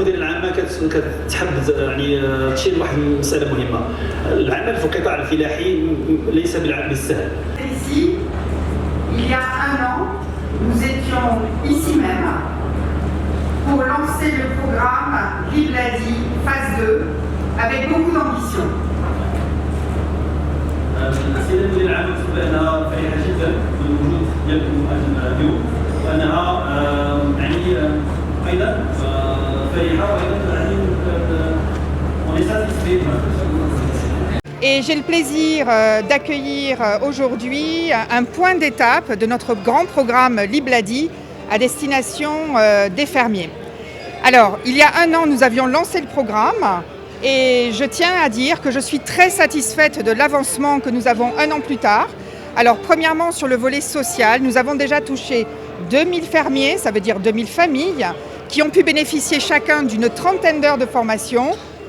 المديريه العامه كتحب يعني تشير لواحد المساله مهمه. العمل في القطاع الفلاحي ليس بالسهل. Ici, il y a un an, nous étions ici même pour lancer le programme Libladi phase 2 avec beaucoup d'ambition. السيده المديره العامه تقول بانها فرحه جدا بالوجود ديالكم اليوم، وانها يعني ايضا فرحه وايضا يعني on est satisfait. Et j'ai le plaisir d'accueillir aujourd'hui un point d'étape de notre grand programme Libladi à destination des fermiers. Alors, il y a un an, nous avions lancé le programme et je tiens à dire que je suis très satisfaite de l'avancement que nous avons un an plus tard. Alors, premièrement, sur le volet social, nous avons déjà touché 2000 fermiers, ça veut dire 2000 familles, qui ont pu bénéficier chacun d'une trentaine d'heures de formation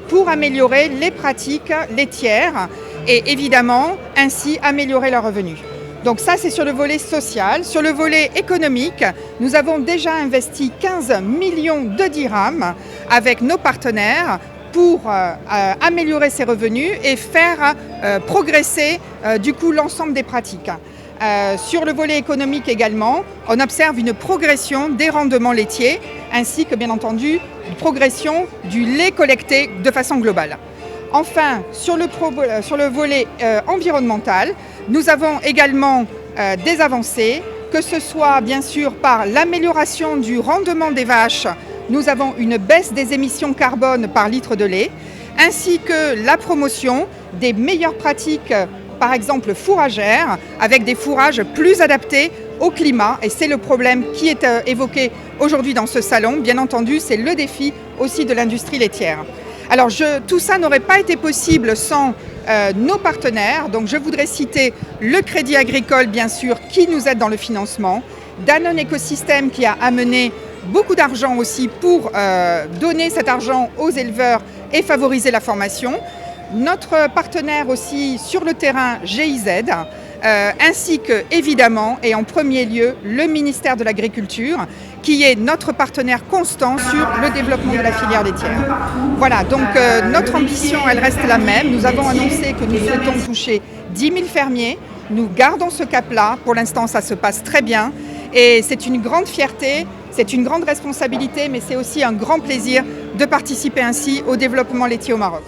pour améliorer les pratiques laitières et évidemment ainsi améliorer leurs revenus. Donc ça, c'est sur le volet social. Sur le volet économique, nous avons déjà investi 15 millions de dirhams avec nos partenaires pour améliorer ces revenus et faire progresser du coup l'ensemble des pratiques. Sur le volet économique également, on observe une progression des rendements laitiers ainsi que bien entendu une progression du lait collecté de façon globale. Enfin, sur le volet environnemental, nous avons également des avancées, que ce soit bien sûr par l'amélioration du rendement des vaches. Nous avons une baisse des émissions carbone par litre de lait, ainsi que la promotion des meilleures pratiques, par exemple fourragères, avec des fourrages plus adaptés au climat. Et c'est le problème qui est évoqué aujourd'hui dans ce salon. Bien entendu, c'est le défi aussi de l'industrie laitière. Alors tout ça n'aurait pas été possible sans nos partenaires. Donc je voudrais citer le Crédit Agricole, bien sûr, qui nous aide dans le financement, Danone Écosystème qui a amené beaucoup d'argent aussi pour donner cet argent aux éleveurs et favoriser la formation. Notre partenaire aussi sur le terrain, GIZ, ainsi que évidemment et en premier lieu le ministère de l'Agriculture qui est notre partenaire constant sur le développement de la filière laitière. Voilà, donc notre ambition elle reste la même. Nous avons annoncé que nous souhaitons toucher 10 000 fermiers. Nous gardons ce cap-là. Pour l'instant, ça se passe très bien et c'est une grande fierté, c'est une grande responsabilité, mais c'est aussi un grand plaisir de participer ainsi au développement laitier au Maroc.